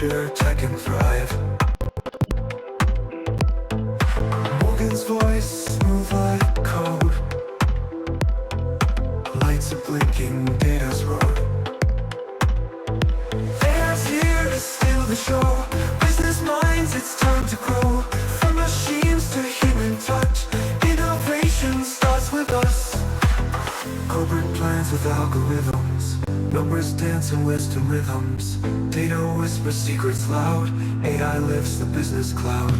where tech can thrive. Morgan's voice, smooth like code. Lights are blinking, data's roar. AI's here to steal the show. Business minds, it's time to grow. From machines to human touch, innovation starts with us. Corporate plans with algorithms, numbers dance in Western rhythms. Data whispers secrets loud, AI lifts the business cloud.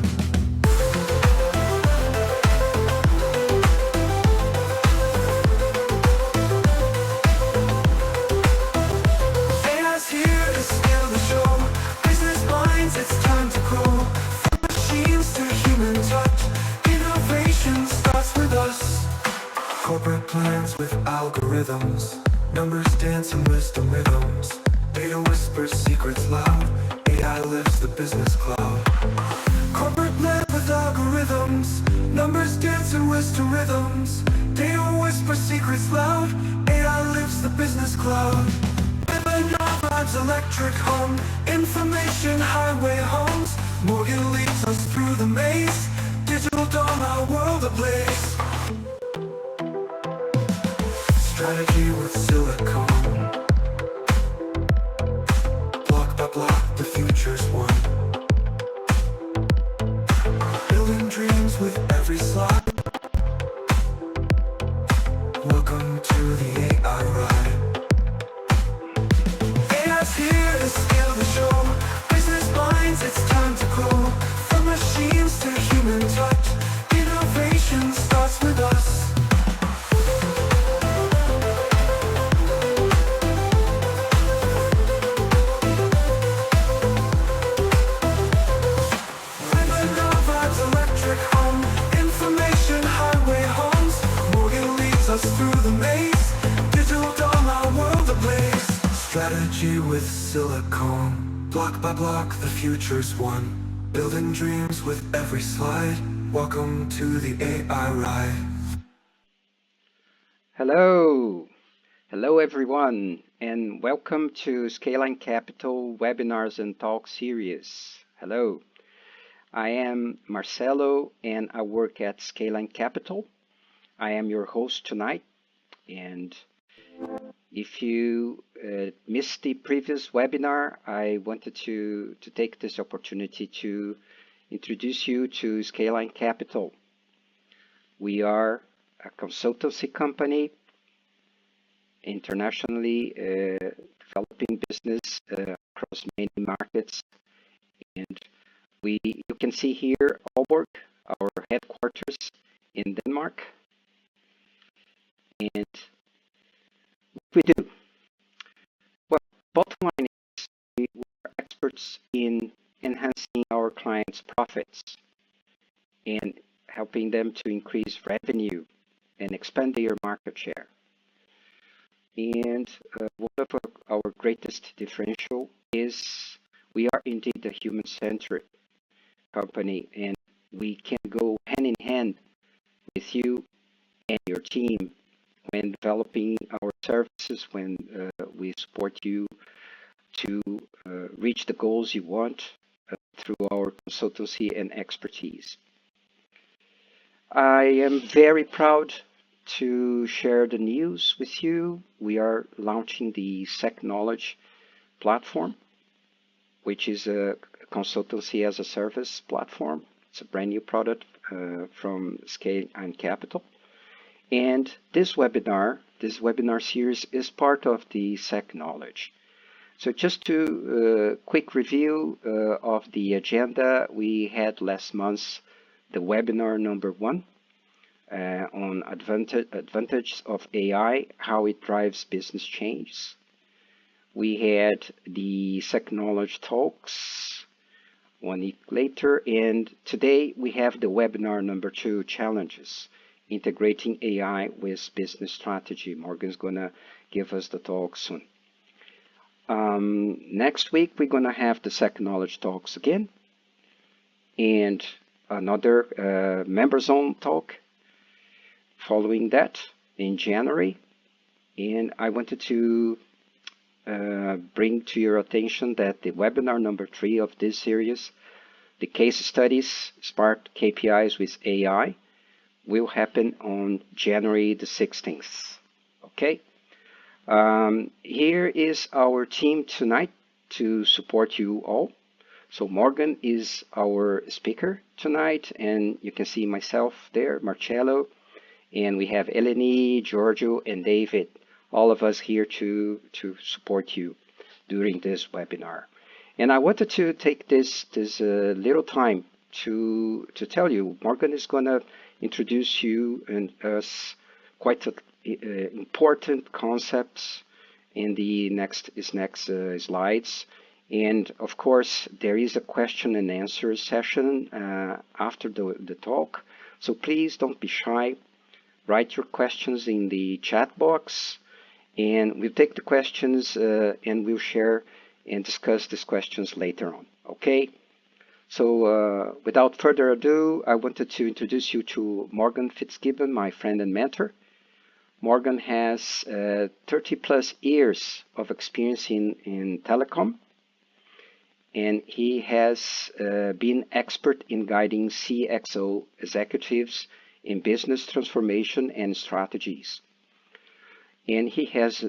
AI's here to steal the show. Business minds, it's time to grow. From machines to human touch, innovation starts with us. Corporate plans with algorithms, numbers dance in wisdom rhythms. Data whispers secrets loud, AI lifts the business cloud. Corporate plan with algorithms, numbers dance in wisdom rhythms. Data whispers secrets loud, AI lifts the business cloud. Webiinar vibes electric hum, information highway hums. Morgan leads us through the maze, digital dawn, our world ablaze. Strategy with silicon, block by block, the future's won. Building dreams with every slot. Welcome to the AI ride. AI's here to scale the show. Business minds, it's time to grow. From machines to human touch, innovation starts with us. Through the maze, digital dawn, our world ablaze. Strategy with silicon, block by block, the future's won. Building dreams with every slide. Welcome to the AI ride. Hello everyone, and welcome to Skale Egenkapital Webinars and Talk Series. Hello, I am Marcelo and I work at Skale Egenkapital. I am your host tonight, and if you missed the previous webinar, I wanted to take this opportunity to introduce you to Skale Egenkapital. We are a consultancy company, internationally developing business across many markets, and you can see here Aalborg, our headquarters in Denmark. And what we do? Well, bottom line is we are experts in enhancing our clients' profits and helping them to increase revenue and expand their market share. And one of our greatest differential is we are indeed a human-centered company, and we can go hand in hand with you and your team when developing our services, when we support you to reach the goals you want through our consultancy and expertise. I am very proud to share the news with you. We are launching the SecKnowledge platform, which is a consultancy as a service platform. It's a brand new product from Skale Egenkapital. And this webinar series is part of the SecKnowledge. So just to quick review of the agenda, we had last month the webinar number 1 on advantage of AI, how it drives business change. We had the SecKnowledge talks 1 week later, and today we have the webinar number 2, challenges. Integrating AI with business strategy. Morgan's gonna give us the talk soon. Next week we're gonna have the SecKnowledge talks again, and another member zone talk following that in January. And I wanted to bring to your attention that the webinar number 3 of this series, the case studies, Smart KPIs with AI, will happen on January the 16th. Okay? Here is our team tonight to support you all. So Morgan is our speaker tonight, and you can see myself there, Marcello, and we have Eleni, Giorgio, and David, all of us here to support you during this webinar. And I wanted to take this little time to tell you, Morgan is going to introduce you and us quite important concepts in the next slides. And of course, there is a question and answer session after the talk. So please don't be shy. Write your questions in the chat box, and we'll take the questions and we'll share and discuss these questions later on. Okay? So without further ado, I wanted to introduce you to Morgan Fitzgibbon, my friend and mentor. Morgan has 30 plus years of experience in telecom, and he has been expert in guiding CXO executives in business transformation and strategies. And he has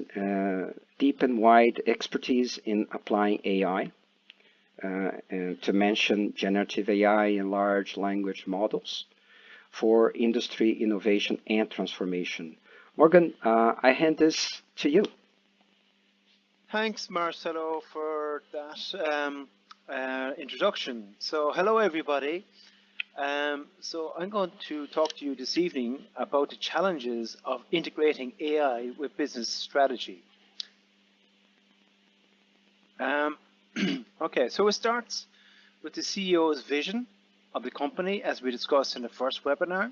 deep and wide expertise in applying AI, and to mention generative AI and large language models for industry innovation and transformation. Morgan, I hand this to you. Thanks, Marcelo, for that introduction. So hello, everybody. So I'm going to talk to you this evening about the challenges of integrating AI with business strategy. Okay, so it starts with the CEO's vision of the company, as we discussed in the first webinar,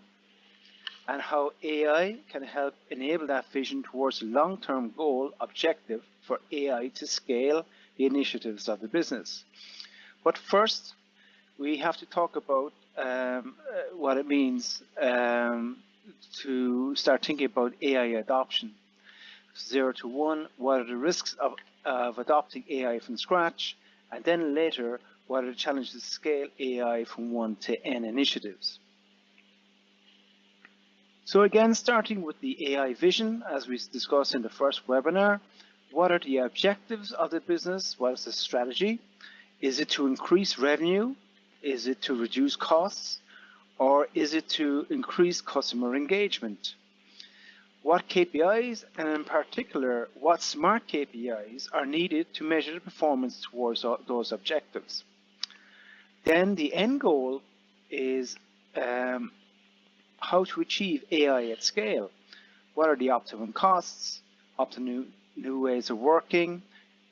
and how AI can help enable that vision towards a long-term goal objective for AI to scale the initiatives of the business. But first, we have to talk about what it means to start thinking about AI adoption. 0 to 1, what are the risks of adopting AI from scratch? And then later, what are the challenges to scale AI from 1 to N initiatives? So again, starting with the AI vision, as we discussed in the first webinar, what are the objectives of the business? What is the strategy? Is it to increase revenue? Is it to reduce costs? Or is it to increase customer engagement? What KPIs, and in particular, what smart KPIs are needed to measure the performance towards those objectives? Then the end goal is how to achieve AI at scale. What are the optimum costs, optimum new ways of working,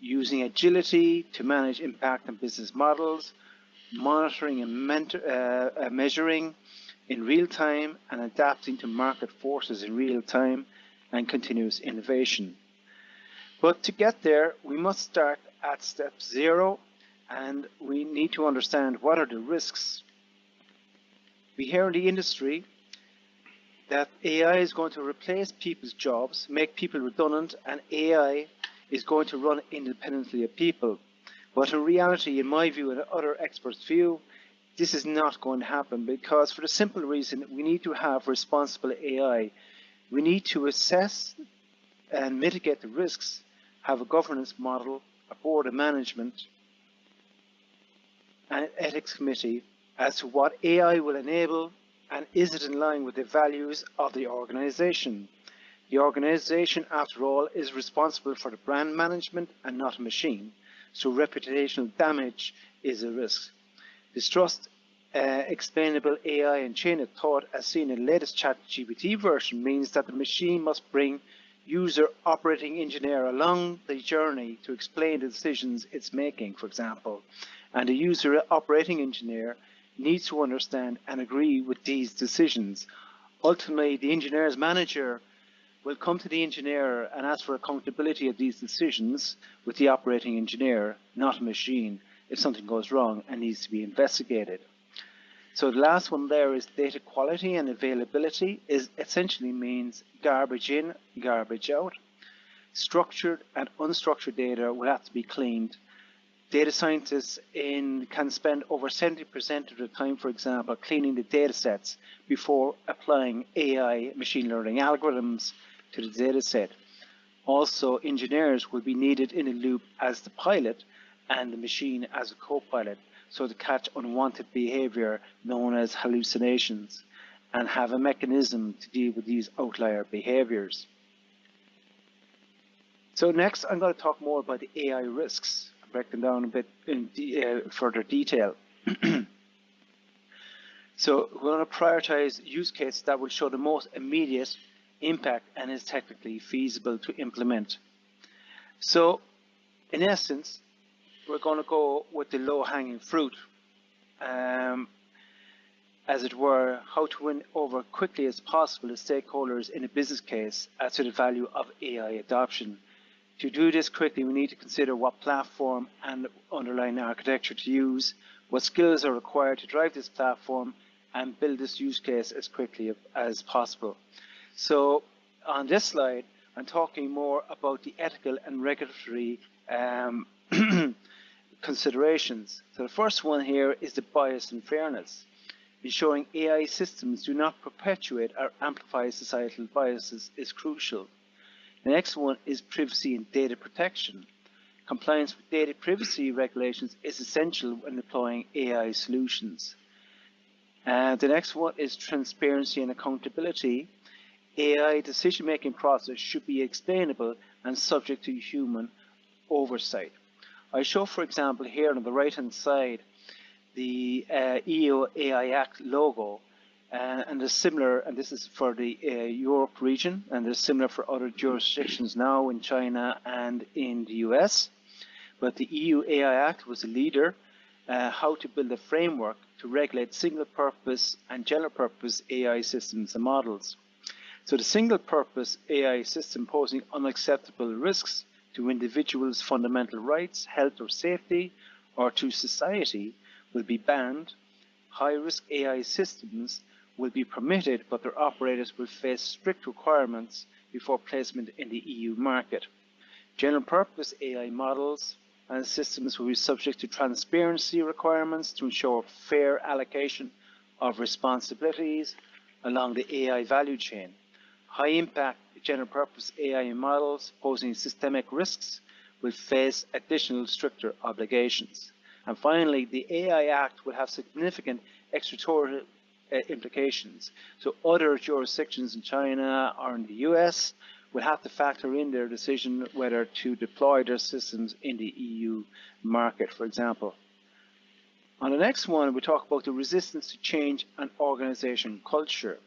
using agility to manage impact on business models, monitoring and measuring in real time, and adapting to market forces in real time, and continuous innovation. But to get there, we must start at step 0, and we need to understand what are the risks. We hear in the industry that AI is going to replace people's jobs, make people redundant, and AI is going to run independently of people. But in reality, in my view and other experts' view, this is not going to happen, because for the simple reason we need to have responsible AI. We need to assess and mitigate the risks, have a governance model, a board of management, and an ethics committee as to what AI will enable, and is it in line with the values of the organization. The organization, after all, is responsible for the brand management and not a machine, so reputational damage is a risk. Distrust, explainable AI and chain of thought, as seen in the latest ChatGPT version, means that the machine must bring user operating engineer along the journey to explain the decisions it's making, for example. And the user operating engineer needs to understand and agree with these decisions. Ultimately, the engineer's manager will come to the engineer and ask for accountability of these decisions with the operating engineer, not a machine, if something goes wrong and needs to be investigated. So the last one there is data quality and availability, is essentially means garbage in, garbage out. Structured and unstructured data will have to be cleaned. Data scientists can spend over 70% of the time, for example, cleaning the data sets before applying AI machine learning algorithms to the data set. Also, engineers will be needed in a loop as the pilot and the machine as a co-pilot, so to catch unwanted behavior known as hallucinations and have a mechanism to deal with these outlier behaviors. So next, I'm going to talk more about the AI risks, break them down a bit in further detail. So we're going to prioritize use cases that will show the most immediate impact and is technically feasible to implement. So in essence, we're going to go with the low-hanging fruit, as it were, how to win over quickly as possible the stakeholders in a business case as to the value of AI adoption. To do this quickly, we need to consider what platform and underlying architecture to use, what skills are required to drive this platform, and build this use case as quickly as possible. So on this slide, I'm talking more about the ethical and regulatory considerations. So the first one here is the bias and fairness. Ensuring AI systems do not perpetuate or amplify societal biases is crucial. The next one is privacy and data protection. Compliance with data privacy regulations is essential when deploying AI solutions. The next one is transparency and accountability. AI decision-making process should be explainable and subject to human oversight. I show, for example, here on the right-hand side, the EU AI Act logo. And there's similar, and this is for the Europe region, and there's similar for other jurisdictions now in China and in the US. But the EU AI Act was a leader how to build a framework to regulate single-purpose and general-purpose AI systems and models. So the single-purpose AI system posing unacceptable risks to individuals' fundamental rights, health or safety, or to society will be banned. High-risk AI systems will be permitted, but their operators will face strict requirements before placement in the EU market. General-purpose AI models and systems will be subject to transparency requirements to ensure fair allocation of responsibilities along the AI value chain. High-impact general-purpose AI models posing systemic risks will face additional stricter obligations. And finally, the AI Act will have significant extraterritorial implications. So other jurisdictions in China or in the US will have to factor in their decision whether to deploy their systems in the EU market, for example. On the next one, we talk about the resistance to change and organization culture.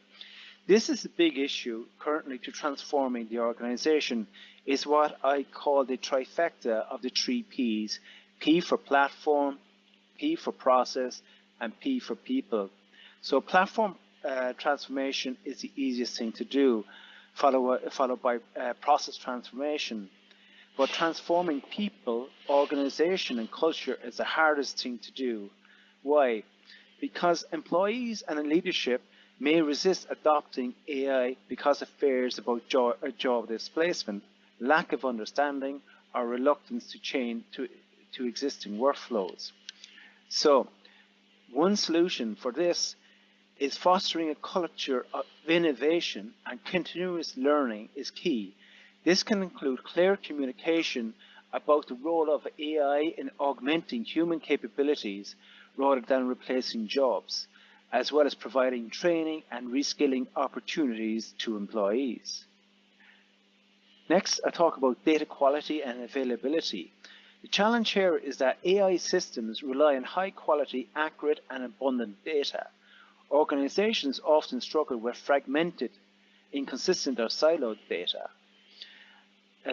This is a big issue currently to transforming the organization. Is what I call the trifecta of the 3 Ps. P for platform, P for process, and P for people. So platform transformation is the easiest thing to do, followed by process transformation. But transforming people, organization, and culture is the hardest thing to do. Why? Because employees and leadership may resist adopting AI because of fears about job displacement, lack of understanding, or reluctance to change to existing workflows. So, one solution for this is fostering a culture of innovation and continuous learning is key. This can include clear communication about the role of AI in augmenting human capabilities rather than replacing jobs, as well as providing training and reskilling opportunities to employees. Next, I talk about data quality and availability. The challenge here is that AI systems rely on high quality, accurate, and abundant data. Organizations often struggle with fragmented, inconsistent, or siloed data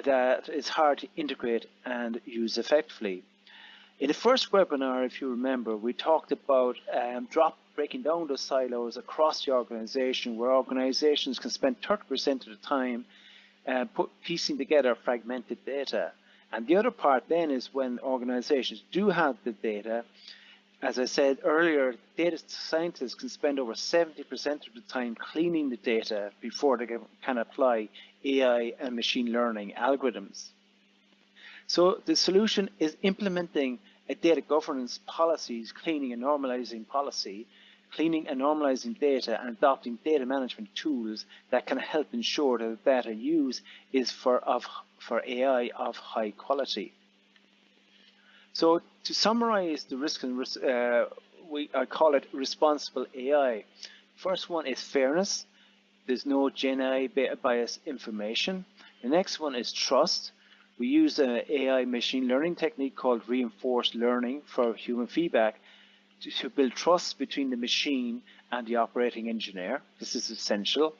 that is hard to integrate and use effectively. In the first webinar, if you remember, we talked about breaking down those silos across the organization, where organizations can spend 30% of the time piecing together fragmented data. And the other part then is when organizations do have the data, As I said earlier, data scientists can spend over 70% of the time cleaning the data before they can apply AI and machine learning algorithms. So the solution is implementing a data governance policies, cleaning and normalizing policy, cleaning and normalizing data, and adopting data management tools that can help ensure that the data used is for AI of high quality. So to summarize the risk and I call it responsible AI. First one is fairness. There's no Gen AI bias information. The next one is trust. We use an AI machine learning technique called reinforced learning for human feedback to build trust between the machine and the operating engineer. This is essential.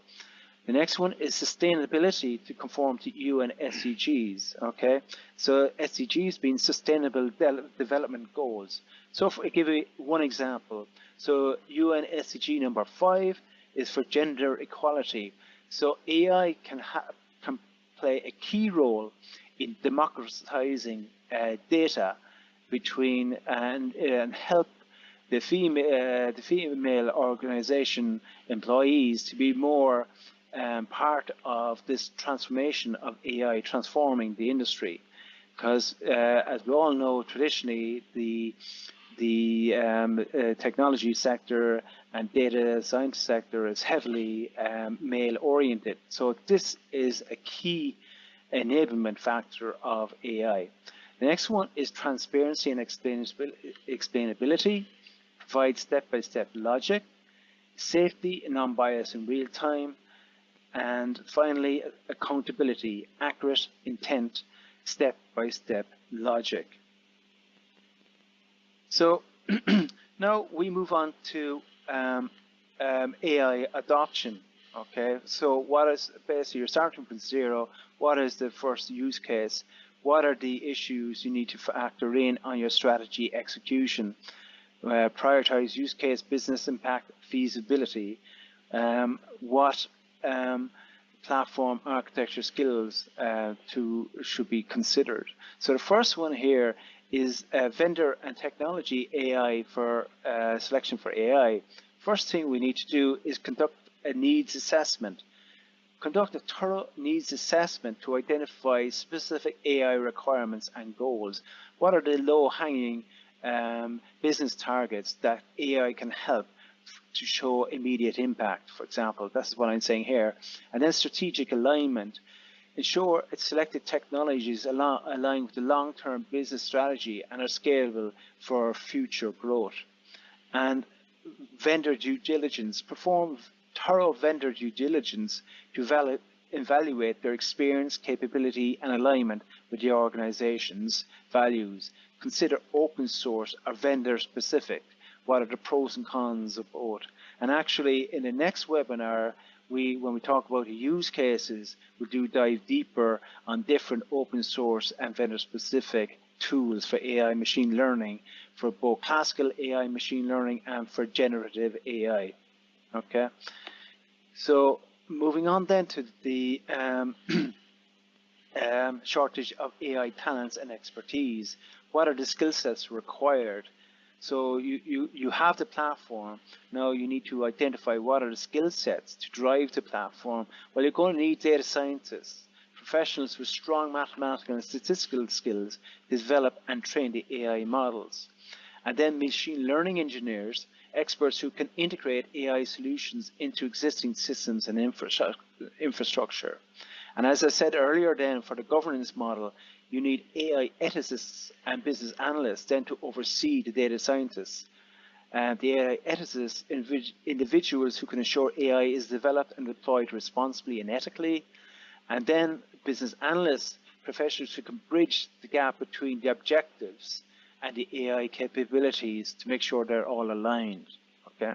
The next one is sustainability to conform to UN SDGs. Okay, so SDGs being Sustainable Development Goals. So if I give you one example, so UN SDG number 5 is for gender equality. So AI can play a key role in democratizing data between and help the female organization employees to be more part of this transformation of AI transforming the industry. Because as we all know, traditionally the technology sector and data science sector is heavily male oriented. So this is a key enablement factor of AI. The next one is transparency and explainability, provide step-by-step logic, safety and non-bias in real time, and finally accountability, accurate intent, step-by-step logic. So now we move on to AI adoption. Okay, so what is basically you're starting from zero? What is the first use case? What are the issues you need to factor in on your strategy execution? Prioritize use case, business impact, feasibility. What platform architecture skills should be considered? So the first one here is vendor and technology AI for selection for AI. First thing we need to do is conduct a needs assessment. Conduct a thorough needs assessment to identify specific AI requirements and goals. What are the low-hanging business targets that AI can help to show immediate impact, for example? That's what I'm saying here. And then strategic alignment. Ensure its selected technologies align with the long-term business strategy and are scalable for future growth. And vendor due diligence. Perform thorough vendor due diligence to evaluate their experience, capability, and alignment with the organization's values. Consider open source or vendor specific. What are the pros and cons of both? And actually, in the next webinar, when we talk about the use cases, we'll dive deeper on different open source and vendor specific tools for AI machine learning, for both classical AI machine learning and for generative AI. Okay, so moving on then to the shortage of AI talents and expertise. What are the skill sets required? So you have the platform. Now you need to identify what are the skill sets to drive the platform. Well, you're going to need data scientists, professionals with strong mathematical and statistical skills to develop and train the AI models. And then machine learning engineers, experts who can integrate AI solutions into existing systems and infrastructure. And as I said earlier then, for the governance model, you need AI ethicists and business analysts then to oversee the data scientists. The AI ethicists, individuals who can ensure AI is developed and deployed responsibly and ethically. And then business analysts, professionals who can bridge the gap between the objectives and the AI capabilities to make sure they're all aligned. Okay.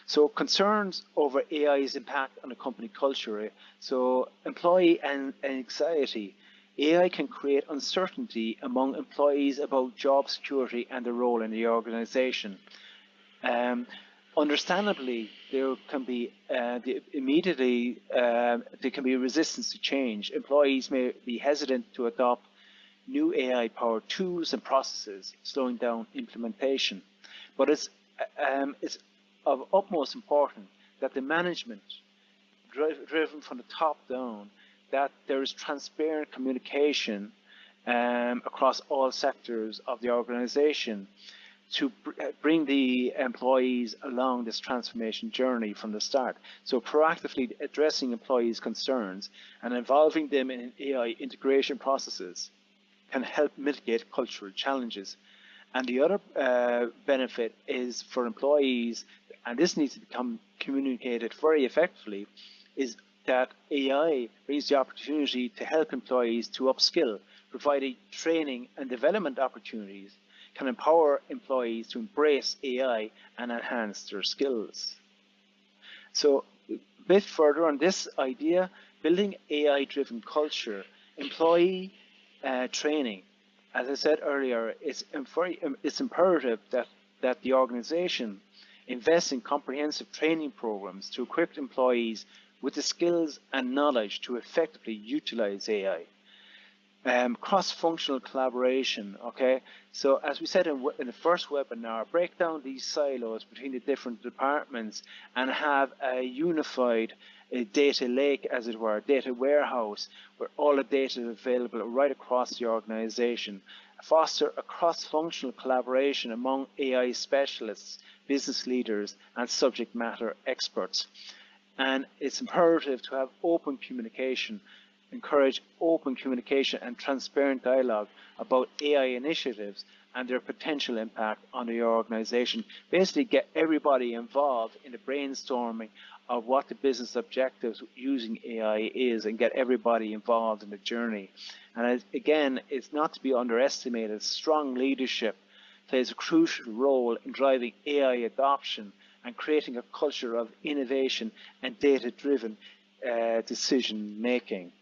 So concerns over AI's impact on the company culture. So employee and anxiety. AI can create uncertainty among employees about job security and their role in the organization. Understandably, there can be resistance to change. Employees may be hesitant to adopt new AI-powered tools and processes, slowing down implementation. But it's of utmost importance that the management, driven from the top down, that there is transparent communication across all sectors of the organization to bring the employees along this transformation journey from the start. So proactively addressing employees' concerns and involving them in AI integration processes can help mitigate cultural challenges. And the other benefit is for employees, and this needs to become communicated very effectively, is that AI brings the opportunity to help employees to upskill, providing training and development opportunities, can empower employees to embrace AI and enhance their skills. So a bit further on this idea, building AI-driven culture, employee training. As I said earlier, it's imperative that the organization invests in comprehensive training programs to equip employees with the skills and knowledge to effectively utilize AI. Cross-functional collaboration, okay? So as we said in the first webinar, break down these silos between the different departments and have a unified data lake, as it were, data warehouse, where all the data is available right across the organization. Foster a cross-functional collaboration among AI specialists, business leaders, and subject matter experts. And it's imperative to have open communication, encourage open communication and transparent dialogue about AI initiatives and their potential impact on the organization. Basically get everybody involved in the brainstorming of what the business objectives using AI is and get everybody involved in the journey. And again, it's not to be underestimated, strong leadership plays a crucial role in driving AI adoption and creating a culture of innovation and data-driven decision making.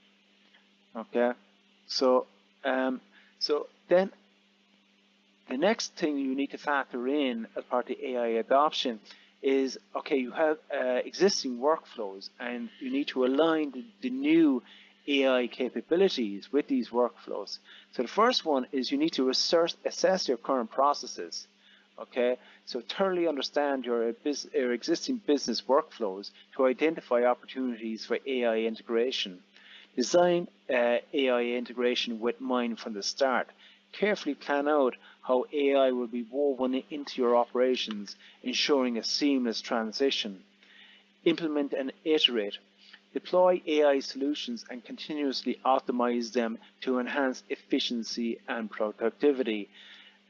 Okay, so then the next thing you need to factor in as part of the AI adoption is, okay, you have existing workflows and you need to align the new AI capabilities with these workflows. So the first one is you need to assess your current processes. Okay, so thoroughly understand your existing business workflows to identify opportunities for AI integration. Design AI integration with mind from the start. Carefully plan out how AI will be woven into your operations, ensuring a seamless transition. Implement and iterate. Deploy AI solutions and continuously optimize them to enhance efficiency and productivity.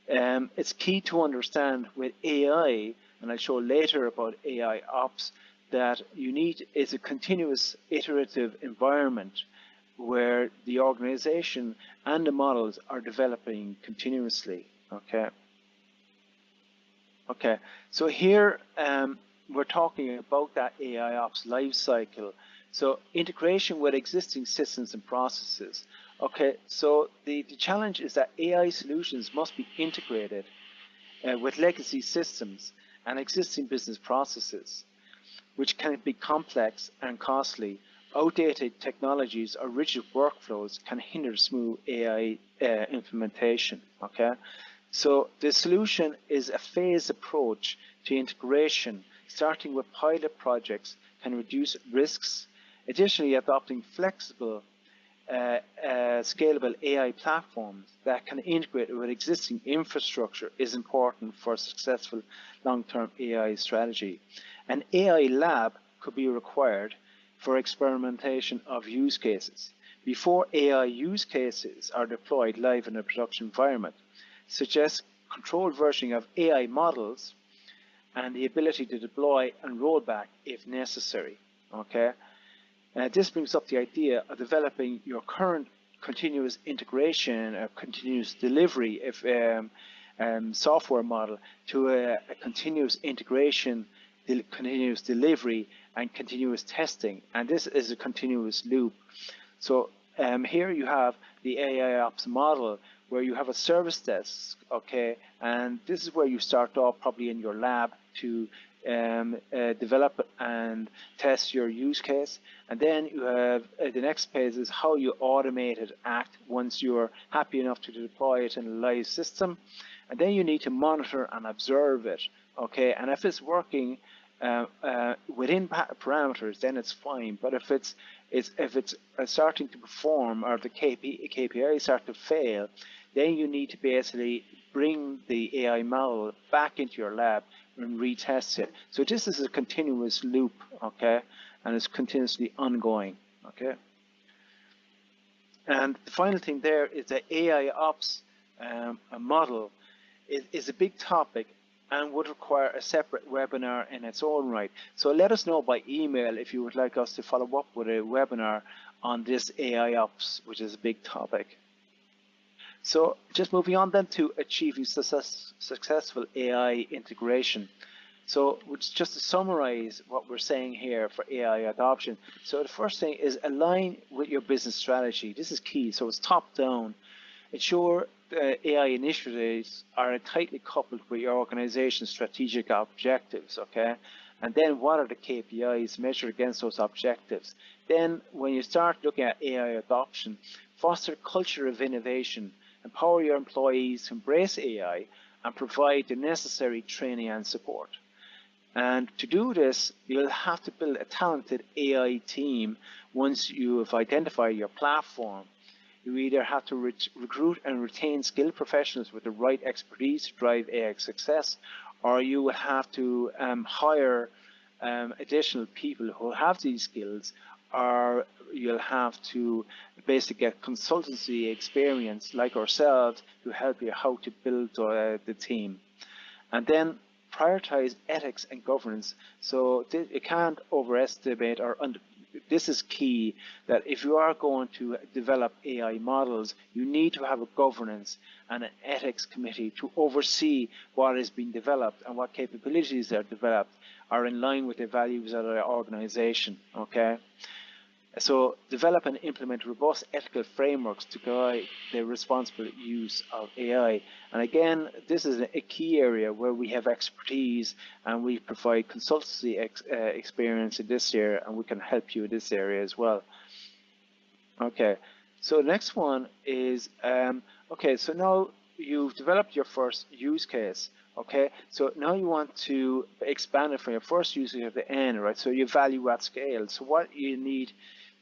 It's key to understand with AI, and I'll show later about AI ops, that you need is a continuous iterative environment where the organization and the models are developing continuously. Okay, so here we're talking about that AI ops life cycle. So integration with existing systems and processes. Okay, so the challenge is that AI solutions must be integrated with legacy systems and existing business processes, which can be complex and costly. Outdated technologies or rigid workflows can hinder smooth AI implementation. Okay, so the solution is a phased approach to integration, starting with pilot projects can reduce risks. Additionally, adopting flexible, scalable AI platforms that can integrate with existing infrastructure is important for a successful long-term AI strategy. An AI lab could be required for experimentation of use cases before AI use cases are deployed live in a production environment. Suggest controlled versioning of AI models and the ability to deploy and roll back if necessary. Okay. This brings up the idea of developing your current continuous integration or continuous delivery software model to a continuous integration, continuous delivery, and continuous testing. And this is a continuous loop. So here you have the AI ops model where you have a service desk, okay, and this is where you start off probably in your lab to develop and test your use case. And then you have the next phase is how you automate it act once you're happy enough to deploy it in a live system. And then you need to monitor and observe it. Okay, and if it's working within parameters, then it's fine. But if it's starting to perform, or the KPIs start to fail, then you need to basically bring the AI model back into your lab and retest it. So this is a continuous loop, okay, and it's continuously ongoing, okay. And the final thing there is that AI ops model is a big topic and would require a separate webinar in its own right. So let us know by email if you would like us to follow up with a webinar on this AI ops, which is a big topic. So just moving on then to achieving successful AI integration. So just to summarize what we're saying here for AI adoption. So the first thing is align with your business strategy. This is key. So it's top down. Ensure AI initiatives are tightly coupled with your organization's strategic objectives, okay? And then what are the KPIs measured against those objectives? Then when you start looking at AI adoption, foster a culture of innovation, empower your employees to embrace AI, and provide the necessary training and support. And to do this, you'll have to build a talented AI team once you have identified your platform. You either have to recruit and retain skilled professionals with the right expertise to drive AI success, or you will have to hire additional people who have these skills, or you'll have to basically get consultancy experience like ourselves to help you how to build the team. And then prioritize ethics and governance. So you can't overestimate or this is key, that if you are going to develop AI models, you need to have a governance and an ethics committee to oversee what is being developed and what capabilities are developed are in line with the values of the organization, okay? So develop and implement robust ethical frameworks to guide the responsible use of AI. And again, this is a key area where we have expertise and we provide consultancy experience in this area, and we can help you in this area as well. Okay, so the next one is, okay, so now you've developed your first use case. Okay, so now you want to expand it from your first use case to the end, right? So you value at scale. So what you need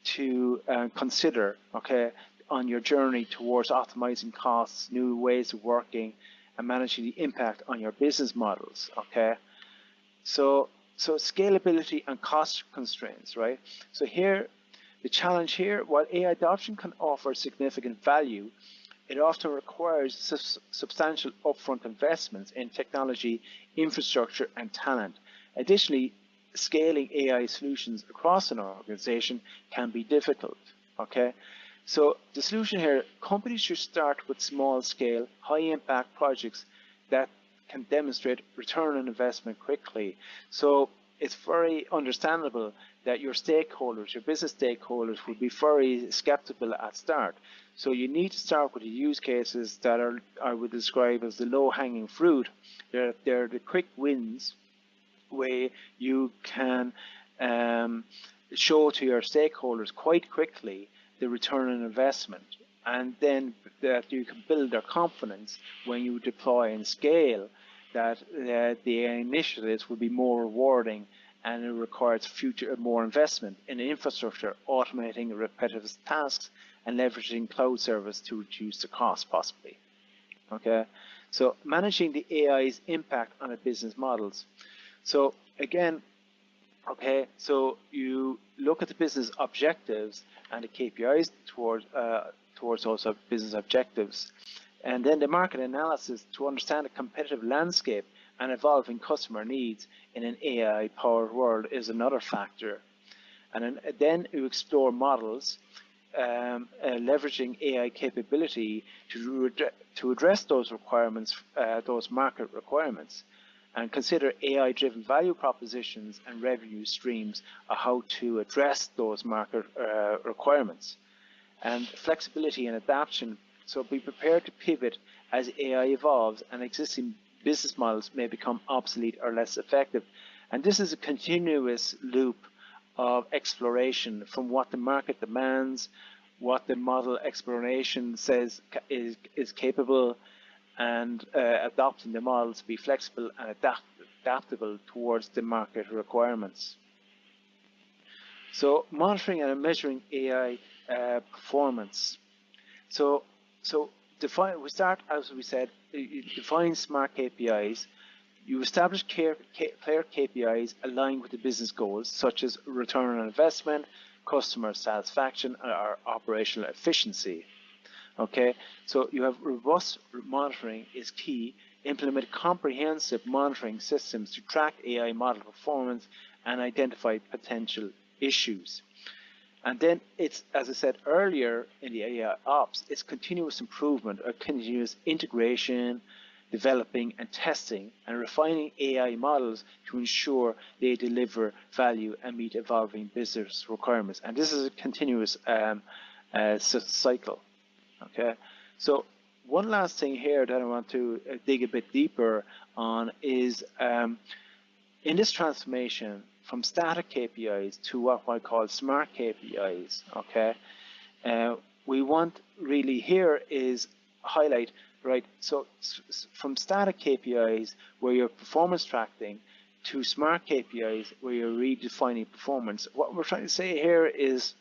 to consider, okay, on your journey towards optimizing costs, new ways of working, and managing the impact on your business models, okay? So scalability and cost constraints, right? So here, the challenge here, while AI adoption can offer significant value, it often requires substantial upfront investments in technology, infrastructure, and talent. Additionally, scaling AI solutions across an organization can be difficult, okay? So the solution here, companies should start with small scale, high impact projects that can demonstrate return on investment quickly. So it's very understandable that your stakeholders, your business stakeholders, will be very skeptical at start. So you need to start with the use cases that I would describe as the low hanging fruit. They're the quick wins where you can show to your stakeholders quite quickly the return on investment, and then that you can build their confidence when you deploy and scale that the initiatives will be more rewarding, and it requires more investment in infrastructure, automating repetitive tasks, and leveraging cloud service to reduce the cost possibly. Okay, so managing the AI's impact on the business models. So again, okay, so you look at the business objectives and the KPIs towards those business objectives, and then the market analysis to understand the competitive landscape and evolving customer needs in an AI-powered world is another factor. And then you explore models, leveraging AI capability to address those requirements, those market requirements, and consider AI-driven value propositions and revenue streams of how to address those market requirements. And flexibility and adaptation, so be prepared to pivot as AI evolves and existing business models may become obsolete or less effective. And this is a continuous loop of exploration from what the market demands, what the model exploration says is capable, and adopting the model to be flexible and adaptable towards the market requirements. So monitoring and measuring AI performance. So we start, as we said, you define smart KPIs. You establish clear KPIs aligned with the business goals, such as return on investment, customer satisfaction, or operational efficiency. Okay, so you have robust monitoring is key. Implement comprehensive monitoring systems to track AI model performance and identify potential issues. And then it's, as I said earlier in the AI ops, it's continuous improvement or continuous integration, developing and testing and refining AI models to ensure they deliver value and meet evolving business requirements. And this is a continuous cycle. Okay, so one last thing here that I want to dig a bit deeper on is in this transformation from static KPIs to what I call smart KPIs. Okay, we want really here is highlight, right? So from static KPIs where you're performance tracking to smart KPIs where you're redefining performance. What we're trying to say here is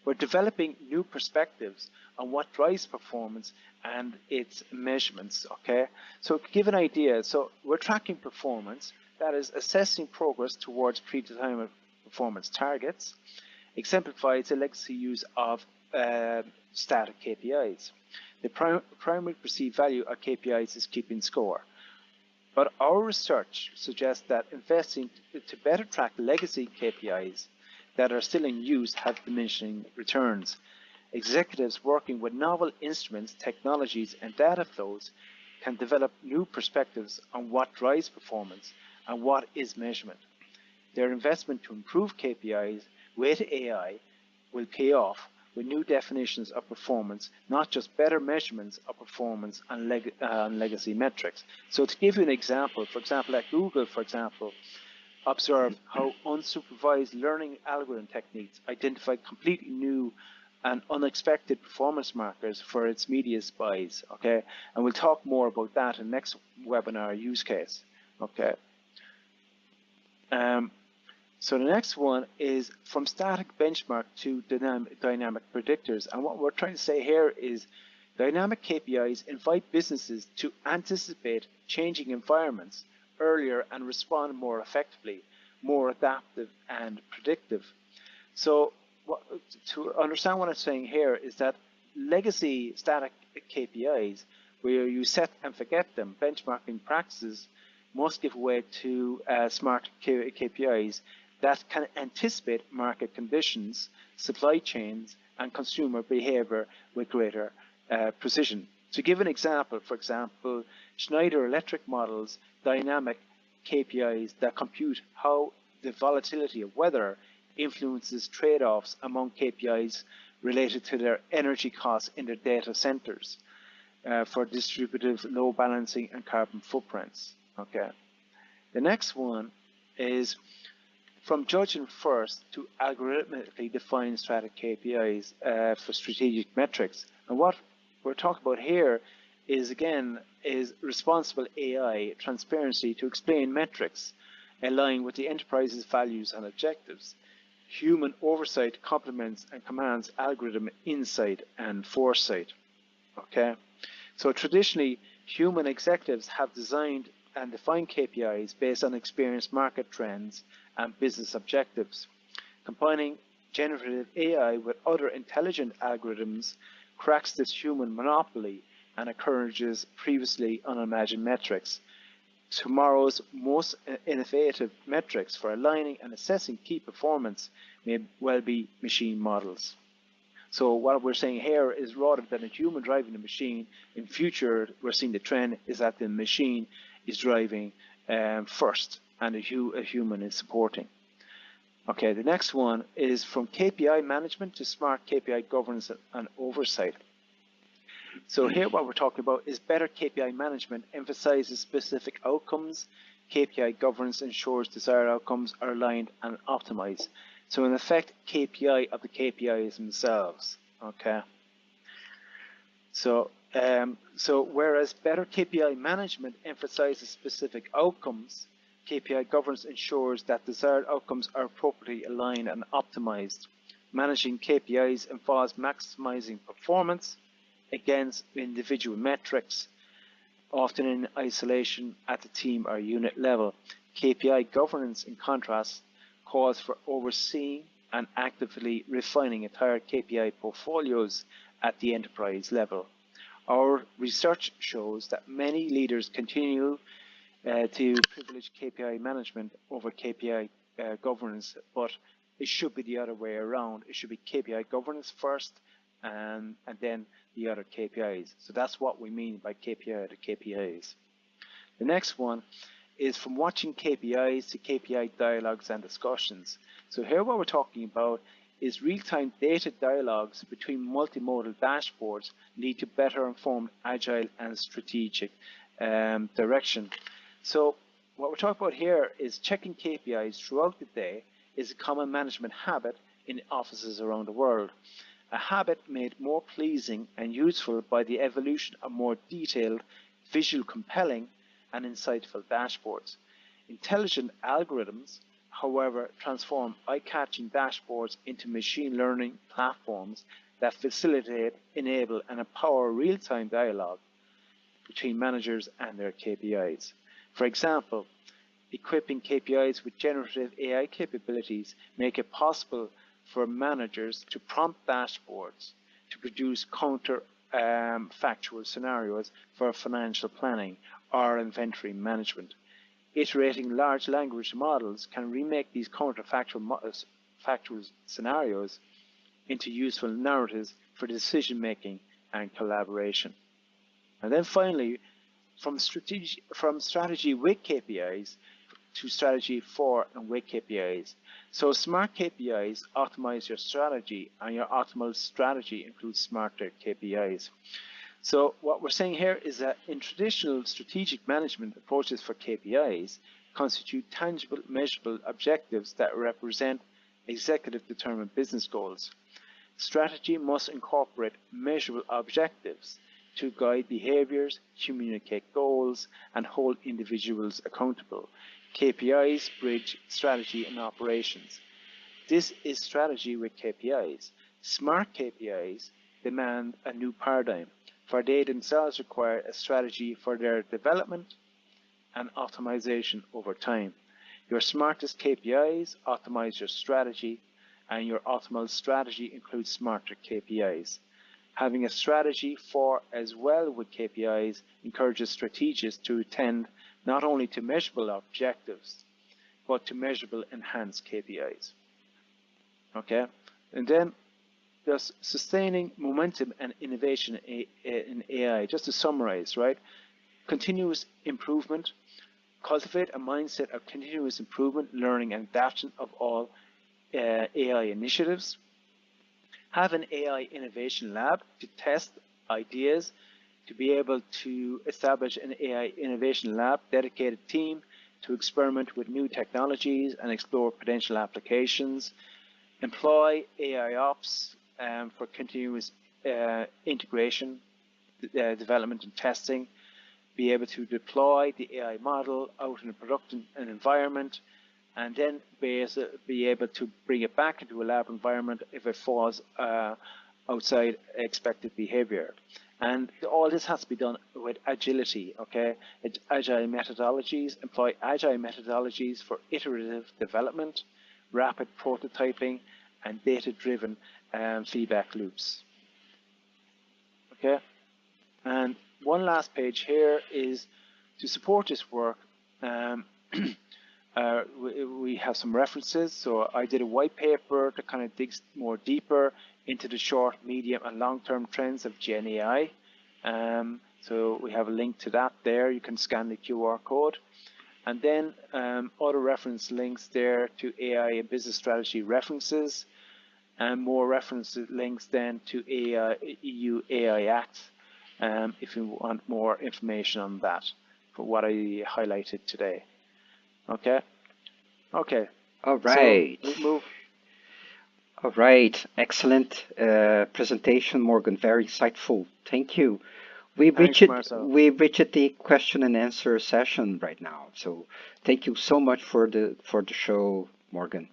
we're developing new perspectives on what drives performance and its measurements, okay? So to give an idea, so we're tracking performance, that is assessing progress towards predetermined performance targets, exemplifies the legacy use of static KPIs. The primary perceived value of KPIs is keeping score. But our research suggests that investing to better track legacy KPIs that are still in use have diminishing returns. Executives working with novel instruments, technologies, and data flows can develop new perspectives on what drives performance and what is measurement. Their investment to improve KPIs with AI will pay off with new definitions of performance, not just better measurements of performance on legacy metrics. So to give you an example, for example, at Google, for example, observe how unsupervised learning algorithm techniques identify completely new and unexpected performance markers for its media buys, okay? And we'll talk more about that in next webinar use case, okay? So the next one is from static benchmark to dynamic predictors. And what we're trying to say here is dynamic KPIs invite businesses to anticipate changing environments earlier and respond more effectively, more adaptive and predictive. So to understand what I'm saying here is that legacy static KPIs, where you set and forget them, benchmarking practices, must give way to smart KPIs that can anticipate market conditions, supply chains, and consumer behavior with greater precision. To give an example, for example, Schneider Electric models dynamic KPIs that compute how the volatility of weather influences trade-offs among KPIs related to their energy costs in their data centers for distributive load balancing and carbon footprints. Okay. The next one is from judging first to algorithmically define static KPIs for strategic metrics. And what we're talking about here is, again, is responsible AI transparency to explain metrics align with the enterprise's values and objectives. Human oversight complements and commands algorithm insight and foresight. Okay, so traditionally, human executives have designed and defined KPIs based on experienced market trends and business objectives. Combining generative AI with other intelligent algorithms cracks this human monopoly and encourages previously unimagined metrics. Tomorrow's most innovative metrics for aligning and assessing key performance may well be machine models. So what we're saying here is rather than a human driving the machine, in future we're seeing the trend is that the machine is driving first and a human is supporting. Okay, the next one is from KPI management to smart KPI governance and oversight. So here what we're talking about is better KPI management emphasizes specific outcomes, KPI governance ensures desired outcomes are aligned and optimized. So in effect, KPI of the KPIs themselves. Okay. So whereas better KPI management emphasizes specific outcomes, KPI governance ensures that desired outcomes are appropriately aligned and optimized. Managing KPIs involves maximizing performance against individual metrics, often in isolation at the team or unit level. KPI governance, in contrast, calls for overseeing and actively refining entire KPI portfolios at the enterprise level. Our research shows that many leaders continue to privilege KPI management over KPI governance, but it should be the other way around. It should be KPI governance first and then the other KPIs. So that's what we mean by KPI to KPIs. The next one is from watching KPIs to KPI dialogues and discussions. So here what we're talking about is real-time data dialogues between multimodal dashboards lead to better informed, agile and strategic direction. So what we're talking about here is checking KPIs throughout the day is a common management habit in offices around the world. A habit made more pleasing and useful by the evolution of more detailed, visual compelling and insightful dashboards. Intelligent algorithms, however, transform eye-catching dashboards into machine learning platforms that facilitate, enable and empower real-time dialogue between managers and their KPIs. For example, equipping KPIs with generative AI capabilities make it possible for managers to prompt dashboards to produce counter-factual scenarios for financial planning or inventory management. Iterating large language models can remake these counterfactual factual scenarios into useful narratives for decision-making and collaboration. And then finally, from strategy with KPIs to strategy for and with KPIs. So smart KPIs optimize your strategy, and your optimal strategy includes smarter KPIs. So what we're saying here is that in traditional strategic management approaches for KPIs constitute tangible, measurable objectives that represent executive determined business goals. Strategy must incorporate measurable objectives to guide behaviors, communicate goals, and hold individuals accountable. KPIs bridge strategy and operations. This is strategy with KPIs. Smart KPIs demand a new paradigm, for they themselves require a strategy for their development and optimization over time. Your smartest KPIs optimize your strategy, and your optimal strategy includes smarter KPIs. Having a strategy for as well with KPIs encourages strategists to attend not only to measurable objectives, but to measurable enhanced KPIs. Okay, and then there's sustaining momentum and innovation in AI. Just to summarize, right? Continuous improvement. Cultivate a mindset of continuous improvement, learning, and adaptation of all AI initiatives. Have an AI innovation lab to test ideas, to be able to establish an AI innovation lab, dedicated team to experiment with new technologies and explore potential applications. Employ AI ops for continuous integration, development and testing. Be able to deploy the AI model out in a production environment, and then be able to bring it back into a lab environment if it falls outside expected behavior. And all this has to be done with agility, okay? Agile methodologies, employ agile methodologies for iterative development, rapid prototyping, and data-driven feedback loops. Okay? And one last page here is to support this work. We have some references. So I did a white paper that kind of digs more deeper into the short, medium, and long-term trends of Gen AI. So we have a link to that there. You can scan the QR code. And then other reference links there to AI and business strategy references, and more reference links then to EU AI Act if you want more information on that, for what I highlighted today. Okay. Okay. All So right. we move. All right. Excellent presentation, Morgan. Very insightful. Thank you. Thanks, Marcel. We reached the question and answer session right now. So thank you so much for the show, Morgan.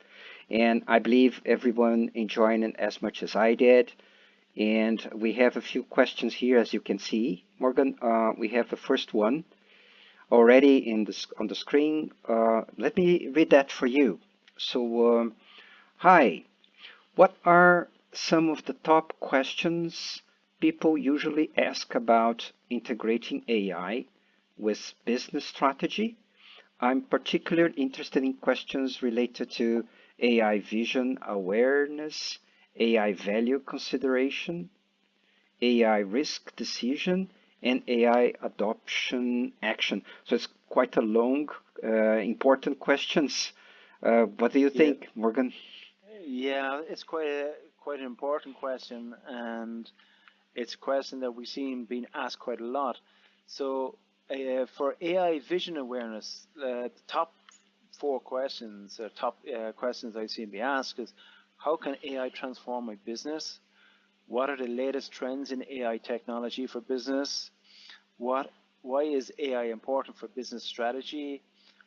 And I believe everyone enjoying it as much as I did. And we have a few questions here, as you can see, Morgan. We have the first one already on the screen. Let me read that for you. So, hi, what are some of the top questions people usually ask about integrating AI with business strategy? I'm particularly interested in questions related to AI vision awareness, AI value consideration, AI risk decision, and AI adoption action. So it's quite a long, important questions. What do you Yeah. think, Morgan? Yeah, it's quite an important question, and it's a question that we've seen being asked quite a lot. So, for AI vision awareness, the top four questions, or top questions I've seen be asked is, how can AI transform my business? What are the latest trends in AI technology for business? Why is AI important for business strategy?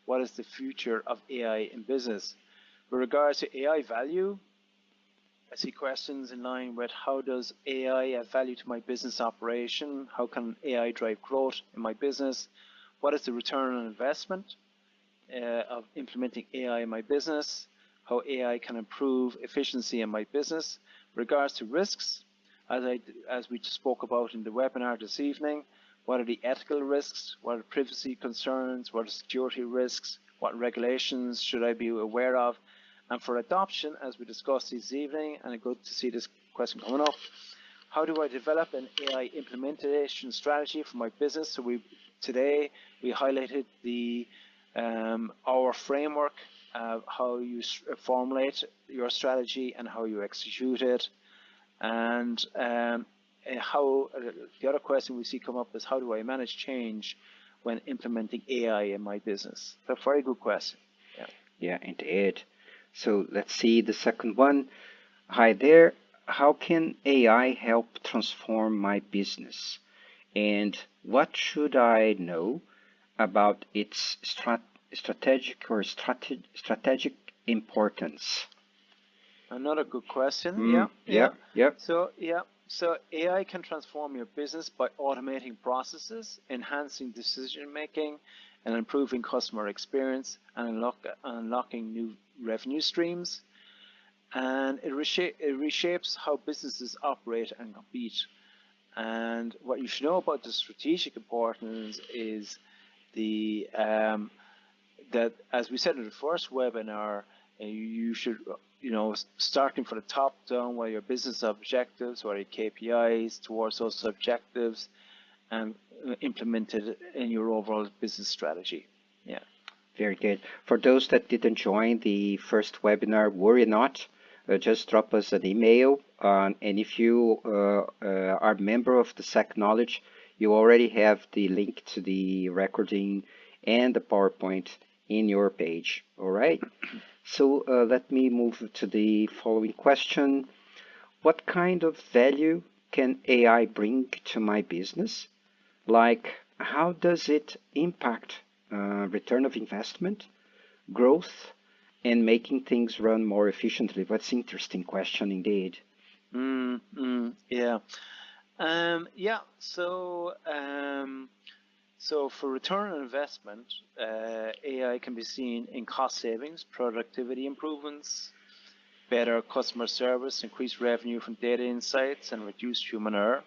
What is the future of AI in business? With regards to AI value, I see questions in line with, how does AI add value to my business operation? How can AI drive growth in my business? What is the return on investment of implementing AI in my business? How AI can improve efficiency in my business? With regards to risks, as we spoke about in the webinar this evening, what are the ethical risks? What are privacy concerns? What are security risks? What regulations should I be aware of? And for adoption, as we discussed this evening, and it's good to see this question coming up, how do I develop an AI implementation strategy for my business? So today we highlighted our framework of how you formulate your strategy and how you execute it. And the other question we see come up is, how do I manage change when implementing AI in my business? So, very good question. Yeah, indeed. So let's see the second one. Hi there. How can AI help transform my business? And what should I know about its strategic importance? Another good question. Yep. So AI can transform your business by automating processes, enhancing decision making, and improving customer experience, and unlocking new revenue streams. And it reshapes how businesses operate and compete. And what you should know about the strategic importance is that, as we said in the first webinar, you should, starting from the top down, what are your business objectives, what are your KPIs towards those objectives, and implemented in your overall business strategy. Yeah. Very good. For those that didn't join the first webinar, worry not. Just drop us an email. And if you are a member of the SEC Knowledge, you already have the link to the recording and the PowerPoint in your page. All right. So let me move to the following question. What kind of value can AI bring to my business? Like, how does it impact return of investment, growth, and making things run more efficiently? What's an interesting question indeed. Yeah. So for return on investment, AI can be seen in cost savings, productivity improvements, better customer service, increased revenue from data insights, and reduced human error.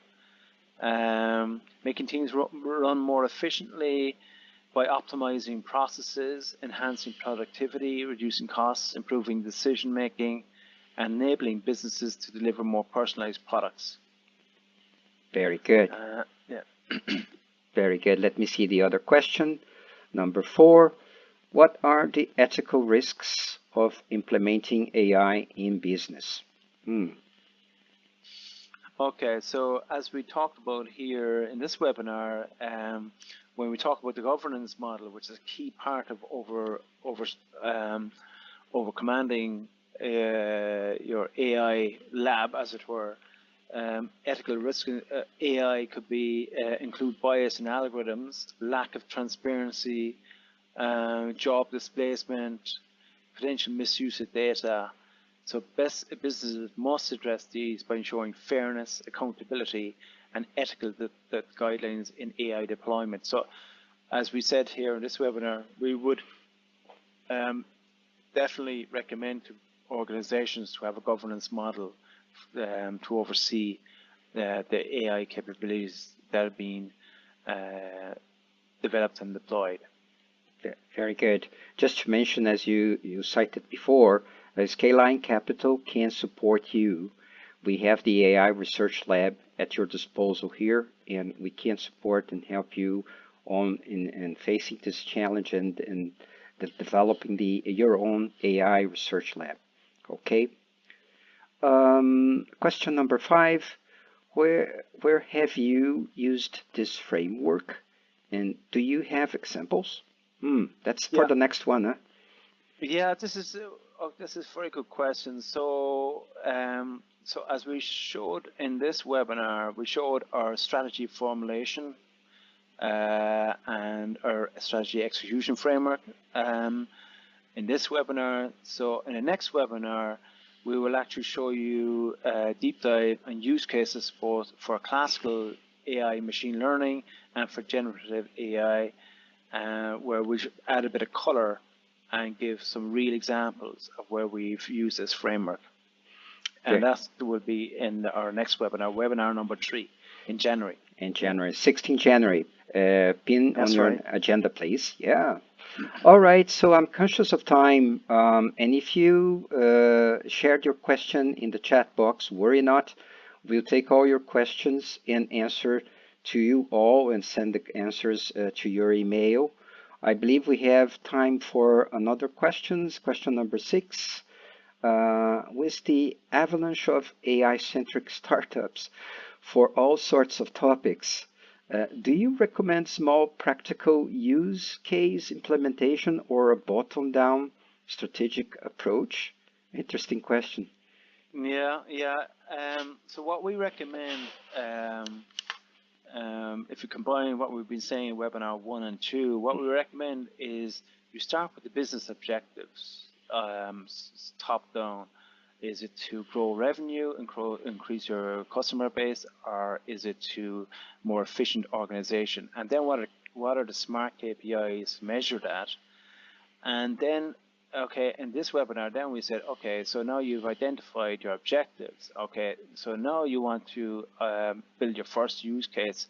Making things run more efficiently by optimizing processes, enhancing productivity, reducing costs, improving decision making, and enabling businesses to deliver more personalized products. Very good. Yeah. Very good. Let me see the other question. Number 4. What are the ethical risks of implementing AI in business? Okay, so as we talked about here in this webinar, when we talk about the governance model, which is a key part of over commanding your AI lab, as it were, ethical risk AI could be include bias in algorithms, lack of transparency, job displacement, potential misuse of data. So businesses must address these by ensuring fairness, accountability, and ethical guidelines in AI deployment. So as we said here in this webinar, we would definitely recommend to organizations to have a governance model to oversee the AI capabilities that are being developed and deployed. Very good. Just to mention, as you cited before, Skale Egenkapital can support you. We have the AI Research Lab at your disposal here, and we can support and help you in facing this challenge and developing your own AI Research Lab. Okay. Question number 5. Where have you used this framework, and do you have examples? That's for the next one, huh? Yeah, this is a very good question. So, so as we showed in this webinar, we showed our strategy formulation and our strategy execution framework in this webinar. So, in the next webinar, we will actually show you a deep dive and use cases both for classical AI machine learning and for generative AI, where we should add a bit of color and give some real examples of where we've used this framework. And that will be in our next webinar, webinar number 3 in January. In January, 16 January. Pin That's on your right. agenda, please. Yeah. All right. So I'm conscious of time. And if you shared your question in the chat box, worry not. We'll take all your questions and answer to you all and send the answers to your email. I believe we have time for another question number 6. With the avalanche of AI-centric startups for all sorts of topics, do you recommend small practical use case implementation or a bottom-down strategic approach? Interesting question. Yeah. So what we recommend, if you combine what we've been saying in webinar 1 and 2, what we recommend is you start with the business objectives, top down. Is it to grow revenue and increase your customer base, or is it to more efficient organization? And then what are the smart KPIs measured at? And then, okay, in this webinar, then we said, okay, so now you've identified your objectives. Okay, so now you want to build your first use case.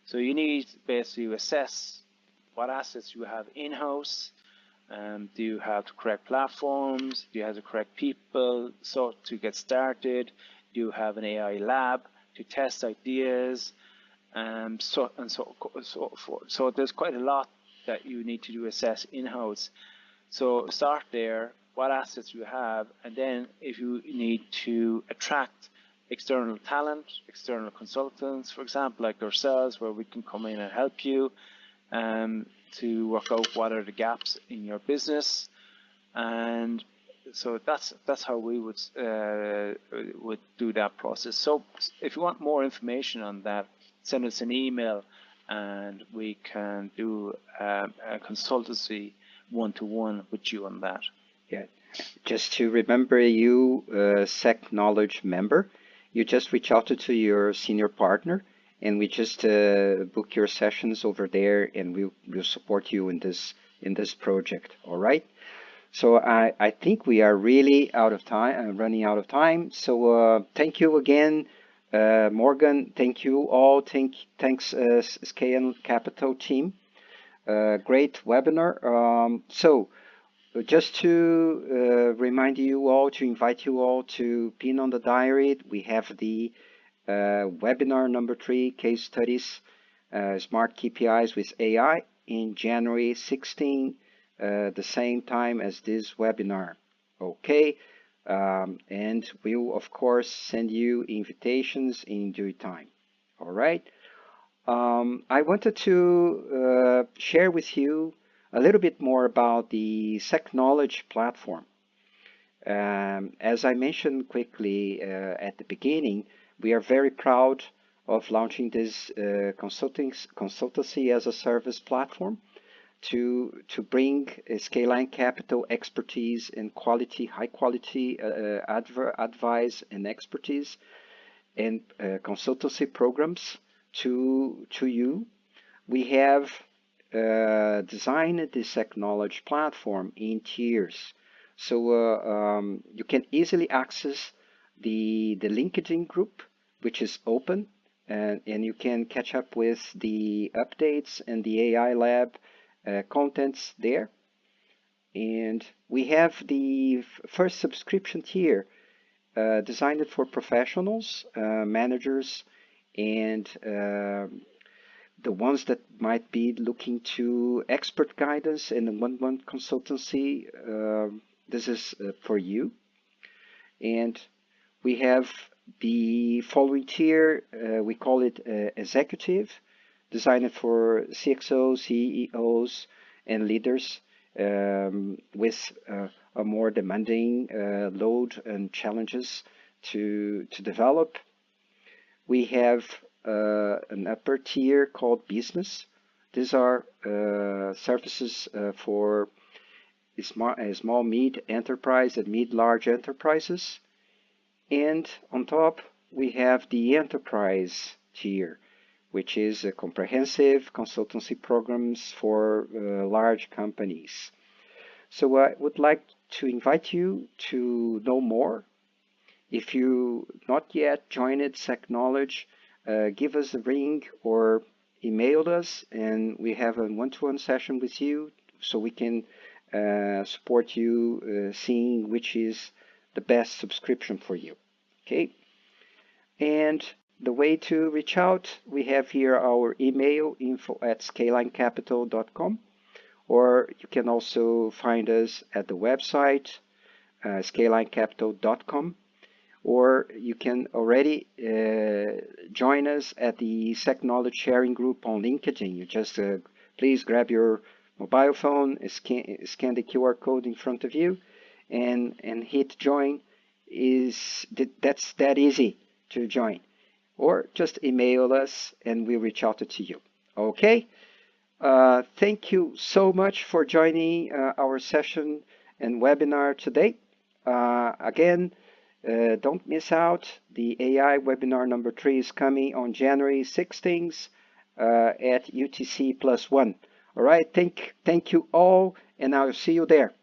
So you need basically to assess what assets you have in-house. Do you have the correct platforms? Do you have the correct people to get started? Do you have an AI lab to test ideas? So forth. So there's quite a lot that you need to do assess in-house. So start there, what assets you have, and then if you need to attract external talent, external consultants, for example, like ourselves, where we can come in and help you to work out what are the gaps in your business. And so that's how we would do that process. So if you want more information on that, send us an email and we can do a consultancy one-to-one with you on that. Yeah, just to remember you, SEC Knowledge member, you just reach out to your senior partner, and we just book your sessions over there, and we'll support you in this project. All right. So I think we are really out of time, running out of time. So thank you again, Morgan. Thank you all. Thanks, Skale Capital team. Great webinar. So just to remind you all, to invite you all to pin on the diary, we have the webinar number 3, case studies, smart KPIs with AI, in January 16, the same time as this webinar. Okay, and we'll, of course, send you invitations in due time. All right. I wanted to share with you a little bit more about the Technology platform. As I mentioned quickly at the beginning, we are very proud of launching this consultancy as a service platform to bring Skale Egenkapital expertise and high quality advice and expertise and consultancy programs to you. We have designed this technology platform in tiers, so you can easily access the LinkedIn group, which is open, and you can catch up with the updates and the AI lab contents there. And we have the first subscription tier designed for professionals, managers, and the ones that might be looking to expert guidance and one-on-one consultancy. This is for you. And we have the following tier, we call it executive, designed for CXOs, CEOs, and leaders with a more demanding load and challenges to develop. We have an upper tier called business. These are services for small, mid enterprise and mid-large enterprises. And on top, we have the enterprise tier, which is a comprehensive consultancy programs for large companies. So I would like to invite you to know more. If you not yet joined Technology, give us a ring or email us, and we have a one-to-one session with you so we can support you seeing which is the best subscription for you. Okay? And the way to reach out, we have here our email, info@scaleincapital.com, or you can also find us at the website, scaleincapital.com, or you can already join us at the Technology sharing group on LinkedIn. You just please grab your mobile phone, scan the QR code in front of you, and hit join. That's that easy to join. Or just email us and we'll reach out to you. Okay? Thank you so much for joining our session and webinar today. Again, don't miss out. The AI webinar number 3 is coming on January 16th at UTC +1. All right? Thank you all, and I'll see you there.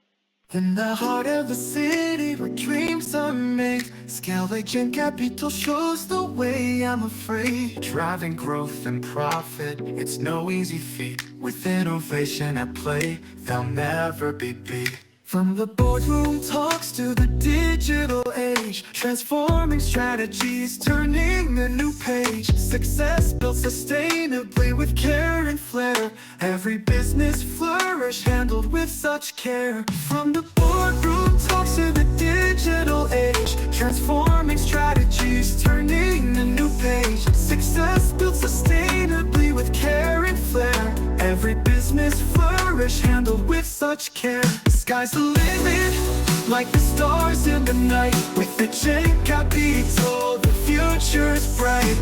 In the heart of the city where dreams are made, Skale Egenkapital shows the way. I'm afraid driving growth and profit, it's no easy feat. With innovation at play, they'll never be beat. From the boardroom talks to the digital age, transforming strategies, turning a new page. Success built sustainably with care and flair. Every business flourish handled with such care. From the boardroom talks to the digital age, transforming strategies, turning a new page. Success built sustainably with care and flair. Every business flourish handled with such care. The sky's the limit, like the stars in the night. With Egenkapital, the future's bright.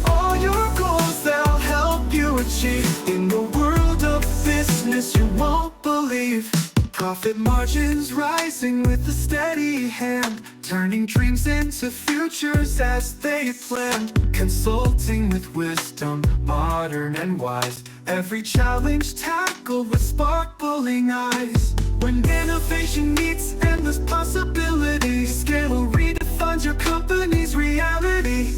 All your goals they'll help you achieve. In the world of business you won't believe. Profit margins rising with a steady hand, turning dreams into futures as they plan. Consulting with wisdom, modern and wise. Every challenge tackled with sparkling eyes. When innovation meets endless possibilities, Skale redefines your company's reality.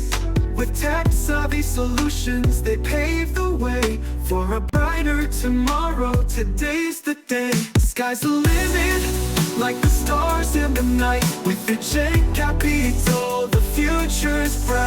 With tech-savvy solutions, they pave the way for a brighter tomorrow. Today's the day. The sky's the limit, like the stars in the night. With Egenkapital, the future's bright.